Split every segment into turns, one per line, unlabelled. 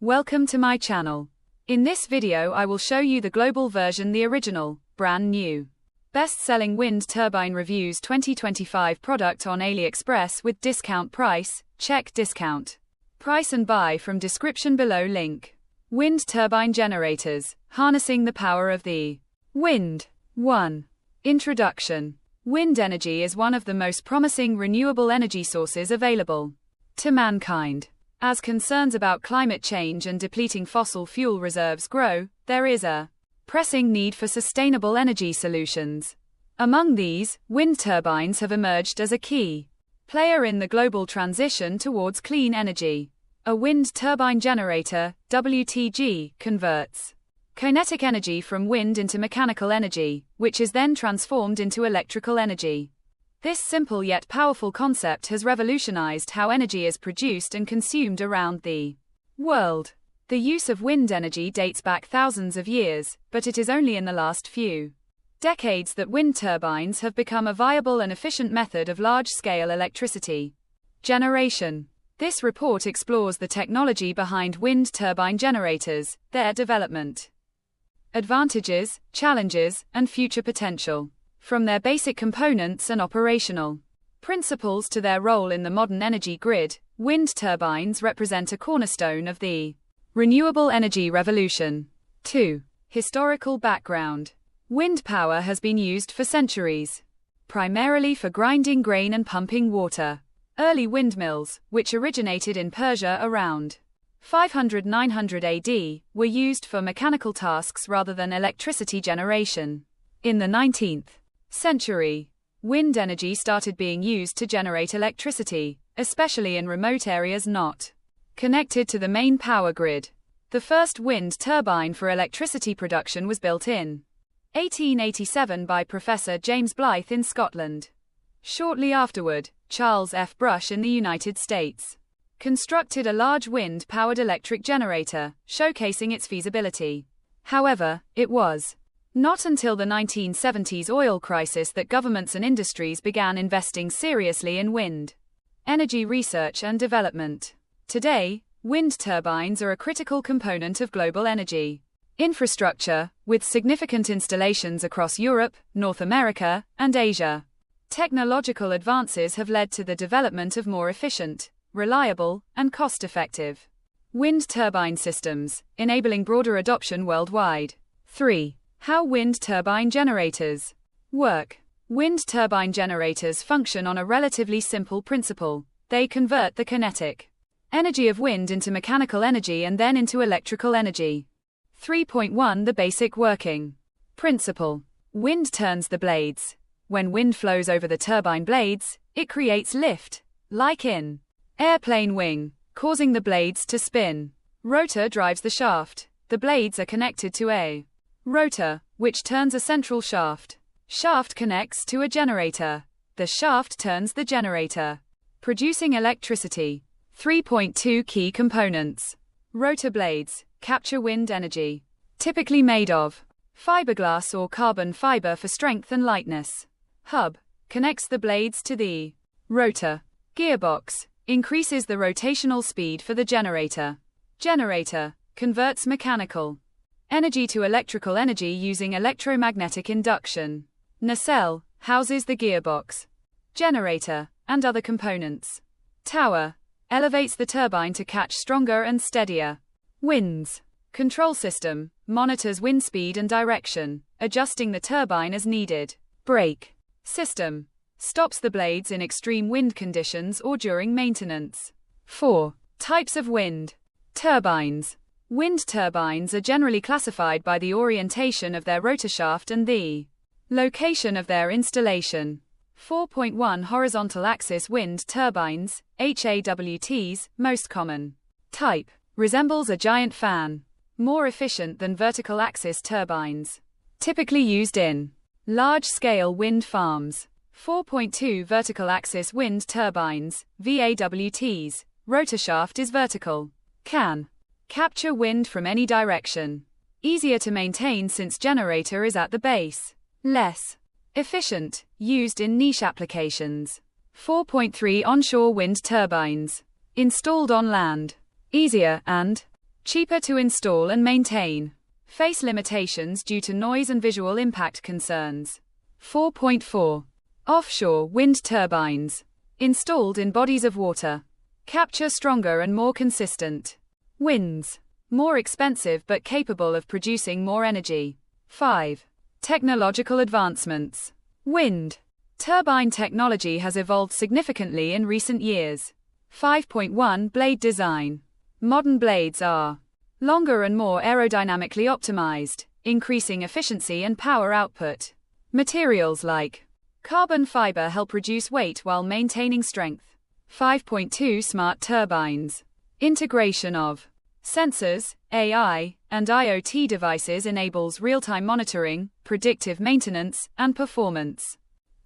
Welcome to my channel. In this video I will show you the global version, the original, brand new. Best-selling wind turbine reviews 2025 product on Aliexpress with discount price, check discount. Price and buy from description below link. Wind turbine generators, harnessing the power of the wind. 1. Introduction. Wind energy is one of the most promising renewable energy sources available to mankind. As concerns about climate change and depleting fossil fuel reserves grow, there is a pressing need for sustainable energy solutions. Among these, wind turbines have emerged as a key player in the global transition towards clean energy. A wind turbine generator, WTG, converts kinetic energy from wind into mechanical energy, which is then transformed into electrical energy. This simple yet powerful concept has revolutionized how energy is produced and consumed around the world. The use of wind energy dates back thousands of years, but it is only in the last few decades that wind turbines have become a viable and efficient method of large-scale electricity generation. This report explores the technology behind wind turbine generators, their development, advantages, challenges, and future potential. From their basic components and operational principles to their role in the modern energy grid, wind turbines represent a cornerstone of the renewable energy revolution. 2. Historical background. Wind power has been used for centuries, primarily for grinding grain and pumping water. Early windmills, which originated in Persia around 500–900 AD, were used for mechanical tasks rather than electricity generation. In the 19th century, wind energy started being used to generate electricity, especially in remote areas not connected to the main power grid. The first wind turbine for electricity production was built in 1887 by Professor James Blythe in Scotland. Shortly afterward, Charles F. Brush in the United States constructed a large wind-powered electric generator, showcasing its feasibility. However, it was not until the 1970s oil crisis that governments and industries began investing seriously in wind energy research and development. Today, wind turbines are a critical component of global energy infrastructure, with significant installations across Europe, North America, and Asia. Technological advances have led to the development of more efficient, reliable, and cost-effective wind turbine systems, enabling broader adoption worldwide. 3. How wind turbine generators work. Wind turbine generators function on a relatively simple principle. They convert the kinetic energy of wind into mechanical energy and then into electrical energy. 3.1 The basic working principle. Wind turns the blades. When wind flows over the turbine blades, it creates lift, like in airplane wing, causing the blades to spin. Rotor drives the shaft. The blades are connected to a rotor, which turns a central shaft. Shaft connects to a generator. The shaft turns the generator, producing electricity. 3.2 Key components. Rotor blades capture wind energy, typically made of fiberglass or carbon fiber for strength and lightness. Hub connects the blades to the rotor. Gearbox increases the rotational speed for the generator. Generator converts mechanical energy to electrical energy using electromagnetic induction. Nacelle houses the gearbox, generator, and other components. Tower elevates the turbine to catch stronger and steadier winds. Control system monitors wind speed and direction, adjusting the turbine as needed. Brake system stops the blades in extreme wind conditions or during maintenance. 4. Types of wind turbines. Wind turbines are generally classified by the orientation of their rotor shaft and the location of their installation. 4.1 Horizontal axis wind turbines, HAWTs, most common type, resembles a giant fan. More efficient than vertical axis turbines. Typically used in large-scale wind farms. 4.2 Vertical axis wind turbines, VAWTs. Rotor shaft is vertical. Can capture wind from any direction. Easier to maintain since generator is at the base. Less efficient, used in niche applications. 4.3 Onshore wind turbines. Installed on land. Easier and Cheaper to install and maintain. Face limitations due to noise and visual impact concerns. 4.4. Offshore wind turbines. Installed in bodies of water. Capture stronger and more consistent winds. More expensive but capable of producing more energy. 5. Technological advancements. Wind turbine technology has evolved significantly in recent years. 5.1 Blade design. Modern blades are longer and more aerodynamically optimized, increasing efficiency and power output. Materials like carbon fiber help reduce weight while maintaining strength. 5.2 Smart turbines. Integration of sensors, AI, and IoT devices enables real-time monitoring, predictive maintenance, and performance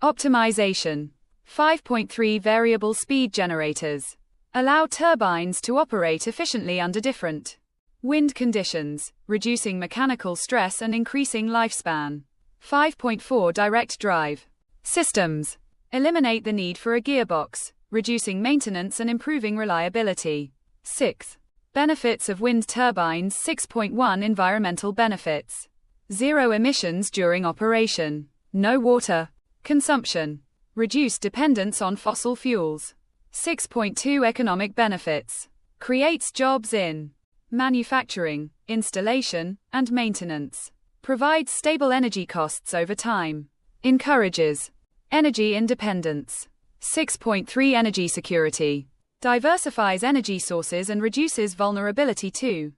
optimization. 5.3 Variable speed generators. Allow turbines to operate efficiently under different wind conditions, reducing mechanical stress and increasing lifespan. 5.4 Direct drive systems. Eliminate the need for a gearbox, reducing maintenance and improving reliability. 6. Benefits of wind turbines. 6.1 Environmental benefits. Zero emissions during operation. No water consumption. Reduced dependence on fossil fuels. 6.2 Economic benefits. Creates jobs in manufacturing, installation, and maintenance. Provides stable energy costs over time. Encourages energy independence. 6.3 Energy security. Diversifies energy sources and reduces vulnerability to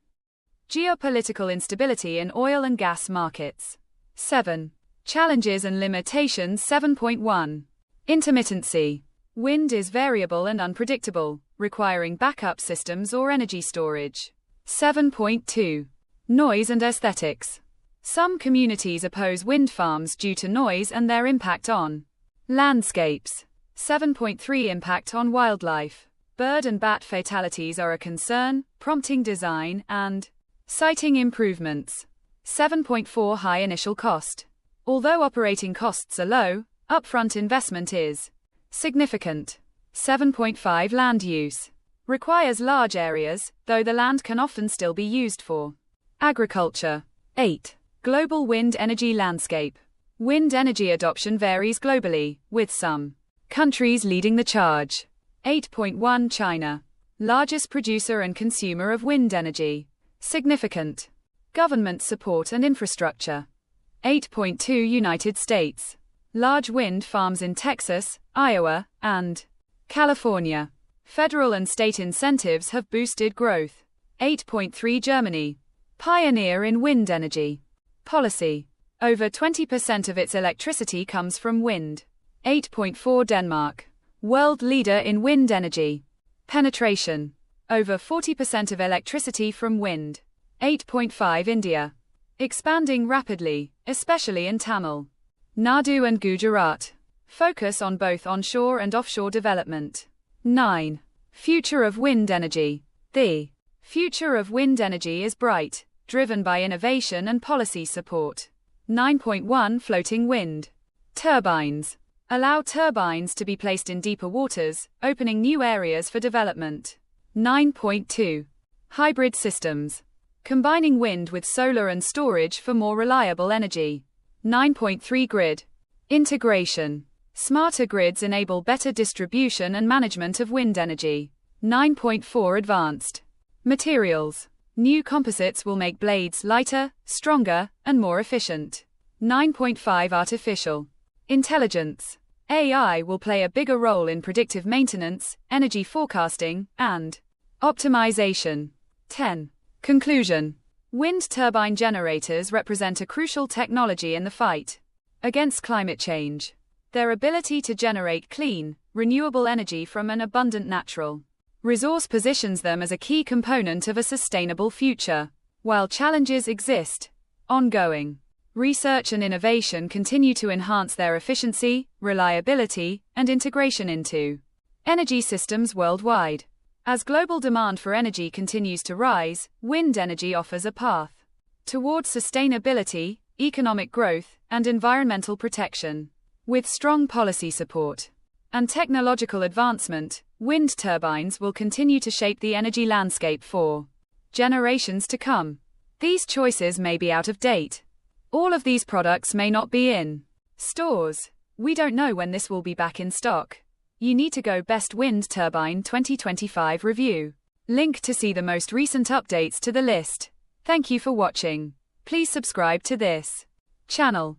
geopolitical instability in oil and gas markets. 7. Challenges and limitations. 7.1. Intermittency. Wind is variable and unpredictable, requiring backup systems or energy storage. 7.2. Noise and aesthetics. Some communities oppose wind farms due to noise and their impact on landscapes. 7.3 Impact on wildlife. Bird and bat fatalities are a concern, prompting design and siting improvements. 7.4 High initial cost. Although operating costs are low, upfront investment is significant. 7.5 Land use. Requires large areas, though the land can often still be used for agriculture. 8. Global wind energy landscape. Wind energy adoption varies globally, with some countries leading the charge. 8.1 China. Largest producer and consumer of wind energy. Significant government support and infrastructure. 8.2 United States. Large wind farms in Texas, Iowa, and California. Federal and state incentives have boosted growth. 8.3 Germany. Pioneer in wind energy policy. Over 20% of its electricity comes from wind. 8.4 Denmark. World leader in wind energy penetration. Over 40% of electricity from wind. 8.5 India. Expanding rapidly, especially in Tamil Nadu and Gujarat. Focus on both onshore and offshore development. 9. Future of wind energy. The future of wind energy is bright, driven by innovation and policy support. 9.1 Floating wind turbines. Allow turbines to be placed in deeper waters, opening new areas for development. 9.2 Hybrid systems. Combining wind with solar and storage for more reliable energy. 9.3 Grid integration. Smarter grids enable better distribution and management of wind energy. 9.4 Advanced materials. New composites will make blades lighter, stronger, and more efficient. 9.5 Artificial intelligence. AI will play a bigger role in predictive maintenance, energy forecasting, and optimization. 10. Conclusion. Wind turbine generators represent a crucial technology in the fight against climate change. Their ability to generate clean, renewable energy from an abundant natural resource positions them as a key component of a sustainable future. While challenges exist, ongoing research and innovation continue to enhance their efficiency, reliability, and integration into energy systems worldwide. As global demand for energy continues to rise, wind energy offers a path towards sustainability, economic growth, and environmental protection. With strong policy support and technological advancement, wind turbines will continue to shape the energy landscape for generations to come. These choices may be out of date. All of these products may not be in stores. We don't know when this will be back in stock. You need to go Best Wind Turbine 2025 review. Link to see the most recent updates to the list. Thank you for watching. Please subscribe to this channel.